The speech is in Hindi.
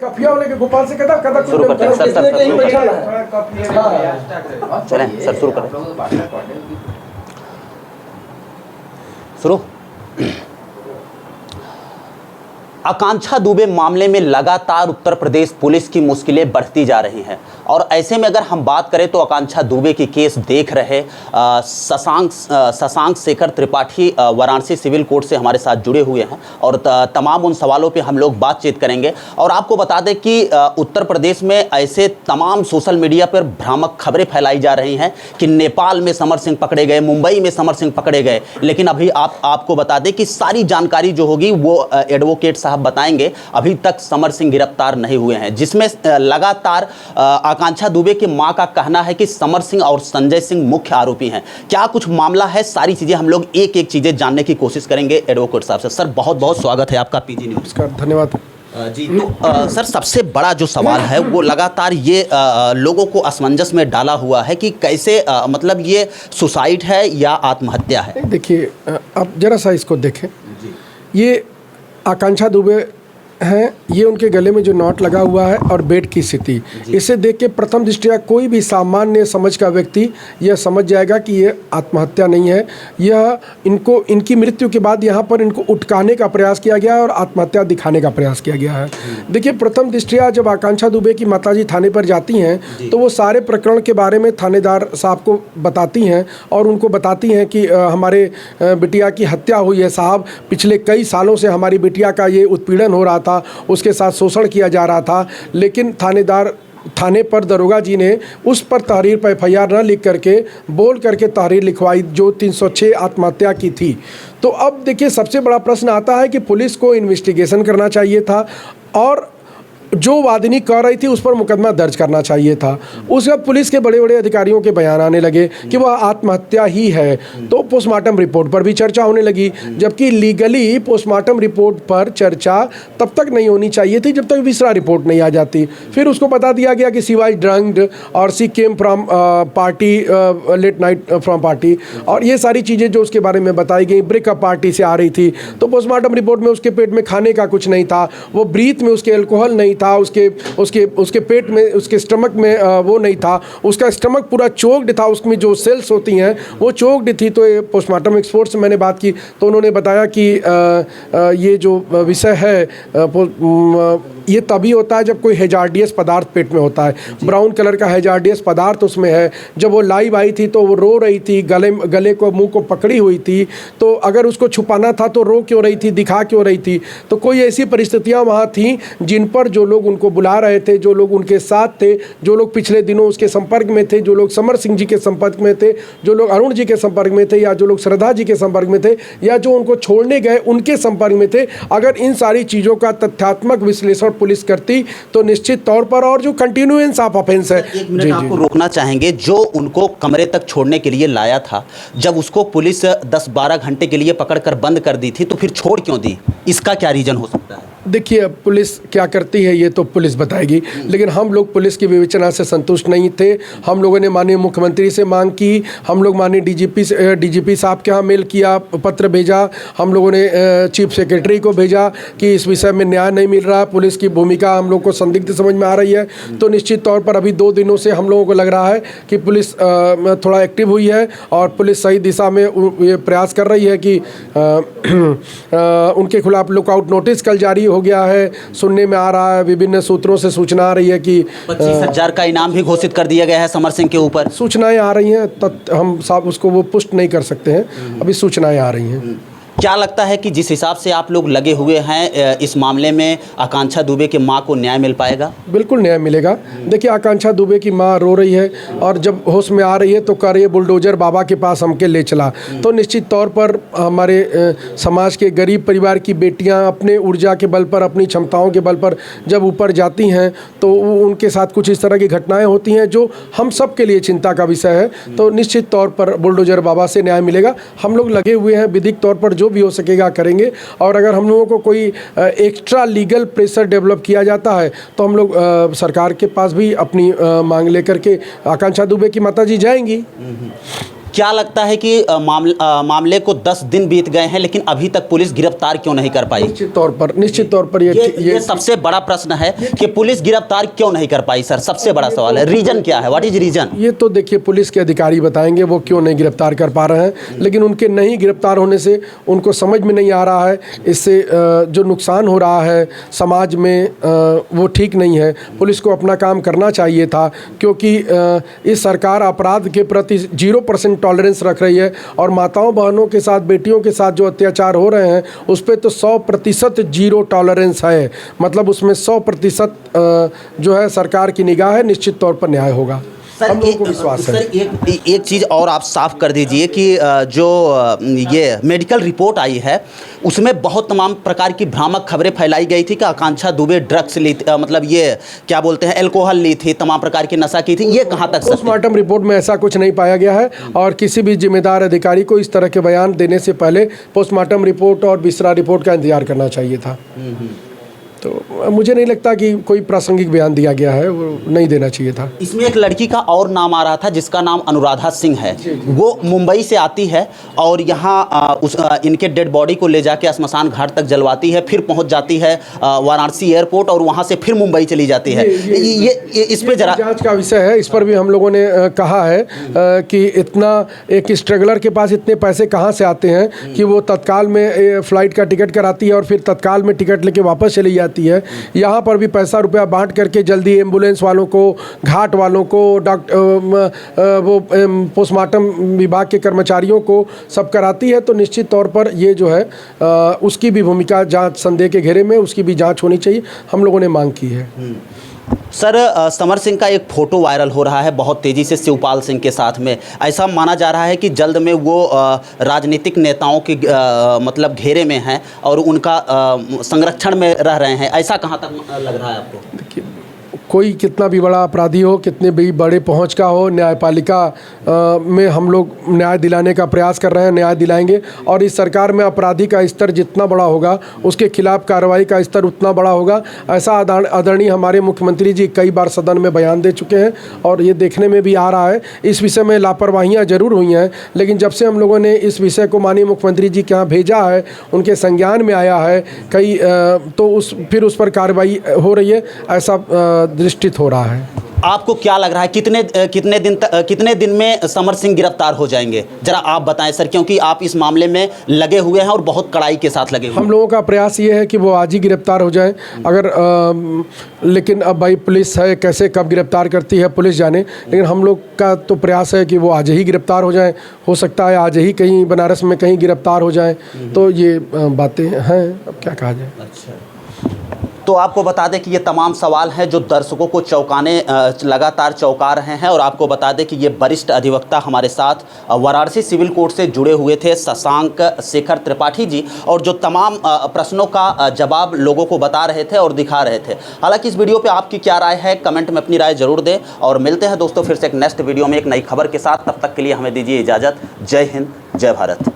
कफिया वाले के गोपाल से कदा कदा शुरू करते हैं सर कहीं बैठा है। चलें सर शुरू करें शुरू। आकांक्षा दुबे मामले में लगातार उत्तर प्रदेश पुलिस की मुश्किलें बढ़ती जा रही हैं और ऐसे में अगर हम बात करें तो आकांक्षा दुबे की केस देख रहे शशांक शेखर त्रिपाठी वाराणसी सिविल कोर्ट से हमारे साथ जुड़े हुए हैं और तमाम उन सवालों पे हम लोग बातचीत करेंगे। और आपको बता दें कि उत्तर प्रदेश में ऐसे तमाम सोशल मीडिया पर भ्रामक खबरें फैलाई जा रही हैं कि नेपाल में समर सिंह पकड़े गए, मुंबई में समर सिंह पकड़े गए, लेकिन अभी आपको बता दें कि सारी जानकारी जो होगी वो एडवोकेट साहब बताएंगे। अभी तक समर सिंह गिरफ्तार नहीं हुए हैं, जिसमें लगातार आकांक्षा दुबे की मां का कहना है कि समर सिंह और संजय सिंह मुख्य आरोपी हैं। क्या कुछ मामला है, सारी चीजें हम लोग एक एक चीजें जानने की कोशिश करेंगे एडवोकेट साहब से। सर बहुत बहुत स्वागत है आपका पीजी न्यूज़। धन्यवाद जी। तो सर सबसे बड़ा जो सवाल है वो लगातार ये लोगों को असमंजस में डाला हुआ है कि कैसे मतलब ये सुसाइड है या आत्महत्या है। देखिए आप जरा सा इसको देखें, ये आकांक्षा दुबे हैं, ये उनके गले में जो नॉट लगा हुआ है और बेड की स्थिति, इसे देख के प्रथम दृष्टया कोई भी सामान्य समझ का व्यक्ति यह समझ जाएगा कि ये आत्महत्या नहीं है। यह इनकी मृत्यु के बाद यहाँ पर इनको उठकाने का प्रयास किया गया है और आत्महत्या दिखाने का प्रयास किया गया है। देखिए प्रथम दृष्टया जब आकांक्षा दुबे की माताजी थाने पर जाती हैं तो वो सारे प्रकरण के बारे में थानेदार साहब को बताती हैं और उनको बताती हैं कि हमारे बिटिया की हत्या हुई है साहब, पिछले कई सालों से हमारी बिटिया का ये उत्पीड़न हो रहा था, उसके साथ शोषण किया जा रहा था, लेकिन थाने पर दरोगा जी ने उस पर तहरीर पर FIR न लिख करके बोल करके तहरीर लिखवाई जो 306 आत्महत्या की थी। तो अब देखिए सबसे बड़ा प्रश्न आता है कि पुलिस को इन्वेस्टिगेशन करना चाहिए था और जो वादिनी कह रही थी उस पर मुकदमा दर्ज करना चाहिए था। उसके बाद पुलिस के बड़े बड़े अधिकारियों के बयान आने लगे कि वह आत्महत्या ही है, तो पोस्टमार्टम रिपोर्ट पर भी चर्चा होने लगी, जबकि लीगली पोस्टमार्टम रिपोर्ट पर चर्चा तब तक नहीं होनी चाहिए थी जब तक विसरा रिपोर्ट नहीं आ जाती। फिर उसको बता दिया गया कि शी वाज ड्रंक्ड और she came from party late night from party, और ये सारी चीज़ें जो उसके बारे में बताई गई, ब्रेकअप पार्टी से आ रही थी। तो पोस्टमार्टम रिपोर्ट में उसके पेट में खाने का कुछ नहीं था, वो ब्रीथ में उसके अल्कोहल नहीं था, उसके पेट में, उसके स्टमक में वो नहीं था, उसका स्टमक पूरा चोक्ड था, उसमें जो सेल्स होती हैं वो चोक्ड थी। तो पोस्टमार्टम एक्सपर्ट से मैंने बात की तो उन्होंने बताया कि ये जो विषय है ये तभी होता है जब कोई हैजार्डियस पदार्थ पेट में होता है, ब्राउन कलर का हैजार्डियस पदार्थ उसमें है। जब वो लाइव आई थी तो वो रो रही थी, गले को मुंह को पकड़ी हुई थी, तो अगर उसको छुपाना था तो रो क्यों रही थी, दिखा क्यों रही थी। तो कोई ऐसी परिस्थितियां वहाँ थीं जिन पर जो लोग उनको बुला रहे थे, जो लोग उनके साथ थे, जो लोग पिछले दिनों उसके संपर्क में थे, जो लोग समर सिंह जी के संपर्क में थे, जो लोग अरुण जी के संपर्क में थे, या जो लोग श्रद्धा जी के संपर्क में थे, या जो उनको छोड़ने गए उनके संपर्क में थे, अगर इन सारी चीज़ों का तथ्यात्मक विश्लेषण पुलिस करती तो निश्चित तौर पर, और जो कंटिन्यूएंस ऑफ ऑफेंस है। एक मिनट आपको रोकना चाहेंगे, जो उनको कमरे तक छोड़ने के लिए लाया था, जब उसको पुलिस 10-12 घंटे के लिए पकड़कर बंद कर दी थी तो फिर छोड़ क्यों दी, इसका क्या रीजन हो सकता है? देखिए अब पुलिस क्या करती है ये तो पुलिस बताएगी, लेकिन हम लोग पुलिस की विवेचना से संतुष्ट नहीं थे। हम लोगों ने माननीय मुख्यमंत्री से मांग की, हम लोग माननीय डीजीपी साहब के यहाँ मेल किया, पत्र भेजा, हम लोगों ने चीफ सेक्रेटरी को भेजा कि इस विषय में न्याय नहीं मिल रहा, पुलिस की भूमिका हम लोग को संदिग्ध समझ में आ रही है। तो निश्चित तौर पर अभी 2 दिनों से हम लोगों को लग रहा है कि पुलिस थोड़ा एक्टिव हुई है और पुलिस सही दिशा में ये प्रयास कर रही है कि उनके खिलाफ लुकआउट नोटिस कल जारी हो गया है, सुनने में आ रहा है, विभिन्न सूत्रों से सूचना आ रही है कि 25,000 का इनाम भी घोषित कर दिया गया है समर सिंह के ऊपर। सूचनाएं आ रही हैं, हम साहब उसको वो पुष्ट नहीं कर सकते हैं, अभी सूचनाएं आ रही हैं। क्या लगता है कि जिस हिसाब से आप लोग लगे हुए हैं इस मामले में आकांक्षा दुबे की मां को न्याय मिल पाएगा? बिल्कुल न्याय मिलेगा। देखिए आकांक्षा दुबे की मां रो रही है और जब होश में आ रही है तो कह रही है बुलडोजर बाबा के पास हमके ले चला। तो निश्चित तौर पर हमारे समाज के गरीब परिवार की बेटियां अपने ऊर्जा के बल पर, अपनी क्षमताओं के बल पर जब ऊपर जाती हैं तो उनके साथ कुछ इस तरह की घटनाएँ होती हैं जो हम सब के लिए चिंता का विषय है। तो निश्चित तौर पर बुलडोजर बाबा से न्याय मिलेगा। हम लोग लगे हुए हैं, विधिक तौर पर जो भी हो सकेगा करेंगे, और अगर हम लोगों को कोई एक्स्ट्रा लीगल प्रेशर डेवलप किया जाता है तो हम लोग सरकार के पास भी अपनी मांग लेकर के आकांक्षा दुबे की माताजी जाएंगी। क्या लगता है कि मामले को 10 दिन बीत गए हैं लेकिन अभी तक पुलिस गिरफ्तार क्यों नहीं कर पाई? निश्चित तौर पर ये सबसे बड़ा प्रश्न है कि पुलिस गिरफ्तार क्यों नहीं कर पाई सर, सबसे बड़ा सवाल है। रीजन क्या है, व्हाट इज रीजन? ये तो देखिए पुलिस के अधिकारी बताएंगे वो क्यों नहीं गिरफ्तार कर पा रहे हैं, लेकिन उनके नहीं गिरफ्तार होने से उनको समझ में नहीं आ रहा है इससे जो नुकसान हो रहा है समाज में वो ठीक नहीं है। पुलिस को अपना काम करना चाहिए था, क्योंकि इस सरकार अपराध के प्रति 0% टॉलरेंस रख रही है और माताओं बहनों के साथ, बेटियों के साथ जो अत्याचार हो रहे हैं उस पर तो 100% जीरो टॉलरेंस है। मतलब उसमें 100% जो है सरकार की निगाह है, निश्चित तौर पर न्याय होगा। हम लोगों को विश्वास है। सर एक चीज़ और आप साफ कर दीजिए कि जो ये मेडिकल रिपोर्ट आई है उसमें बहुत तमाम प्रकार की भ्रामक खबरें फैलाई गई थी कि आकांक्षा दुबे ड्रग्स ली, मतलब ये क्या बोलते हैं, अल्कोहल ली थी, तमाम प्रकार की नशा की थी। ये कहाँ तक? पोस्टमार्टम रिपोर्ट में ऐसा कुछ नहीं पाया गया है और किसी भी जिम्मेदार अधिकारी को इस तरह के बयान देने से पहले पोस्टमार्टम रिपोर्ट और बिस्रा रिपोर्ट का इंतजार करना चाहिए था। तो मुझे नहीं लगता कि कोई प्रासंगिक बयान दिया गया है, वो नहीं देना चाहिए था। इसमें एक लड़की का और नाम आ रहा था जिसका नाम अनुराधा सिंह है। वो मुंबई से आती है और यहाँ इनके डेड बॉडी को ले जाके स्मशान घाट तक जलवाती है, फिर पहुँच जाती है वाराणसी एयरपोर्ट और वहाँ से फिर मुंबई चली जाती है। ये इस पर जरा जांच का विषय है। इस पर भी हम लोगों ने कहा है कि इतना एक स्ट्रगलर के पास इतने पैसे कहाँ से आते हैं कि वो तत्काल में फ़्लाइट का टिकट कराती है और फिर तत्काल में टिकट लेके वापस चली जाती है। यहाँ पर भी पैसा रुपया बांट करके जल्दी एम्बुलेंस वालों को, घाट वालों को, वो पोस्टमार्टम विभाग के कर्मचारियों को सब कराती है। तो निश्चित तौर पर ये जो है उसकी भी भूमिका जांच संदेह के घेरे में, उसकी भी जांच होनी चाहिए, हम लोगों ने मांग की है। सर समर सिंह का एक फ़ोटो वायरल हो रहा है बहुत तेज़ी से शिवपाल सिंह के साथ में। ऐसा माना जा रहा है कि जल्द में वो राजनीतिक नेताओं के मतलब घेरे में हैं और उनका संरक्षण में रह रहे हैं। ऐसा कहाँ तक लग रहा है आपको? देखिए, कोई कितना भी बड़ा अपराधी हो, कितने भी बड़े पहुंच का हो, न्यायपालिका में हम लोग न्याय दिलाने का प्रयास कर रहे हैं, न्याय दिलाएंगे। और इस सरकार में अपराधी का स्तर जितना बड़ा होगा उसके खिलाफ कार्रवाई का स्तर उतना बड़ा होगा। ऐसा आदरणीय हमारे मुख्यमंत्री जी कई बार सदन में बयान दे चुके हैं और ये देखने में भी आ रहा है। इस विषय में लापरवाहियाँ जरूर हुई हैं, लेकिन जब से हम लोगों ने इस विषय को माननीय मुख्यमंत्री जी के यहाँ भेजा है, उनके संज्ञान में आया है कई तो फिर उस पर कार्रवाई हो रही है, ऐसा दृष्टित हो रहा है। आपको क्या लग रहा है कितने दिन में समर सिंह गिरफ्तार हो जाएंगे? जरा आप बताएं सर, क्योंकि आप इस मामले में लगे हुए हैं और बहुत कड़ाई के साथ लगे हुए हैं। हम लोगों का प्रयास ये है कि वो आज ही गिरफ्तार हो जाएं। अगर लेकिन अब भाई पुलिस है, कैसे कब गिरफ्तार करती है पुलिस जाने, लेकिन हम लोग का तो प्रयास है कि वो आज ही गिरफ्तार हो जाएं। हो सकता है आज ही कहीं बनारस में कहीं गिरफ्तार हो जाएं। तो ये बातें हैं, अब क्या कहा जाए। अच्छा, तो आपको बता दें कि ये तमाम सवाल हैं जो दर्शकों को लगातार चौंका रहे हैं। और आपको बता दें कि ये वरिष्ठ अधिवक्ता हमारे साथ वाराणसी सिविल कोर्ट से जुड़े हुए थे, शशांक शेखर त्रिपाठी जी, और जो तमाम प्रश्नों का जवाब लोगों को बता रहे थे और दिखा रहे थे। हालांकि इस वीडियो पे आपकी क्या राय है, कमेंट में अपनी राय जरूर दें और मिलते हैं दोस्तों फिर से एक नेक्स्ट वीडियो में एक नई खबर के साथ। तब तक के लिए हमें दीजिए इजाज़त। जय हिंद, जय भारत।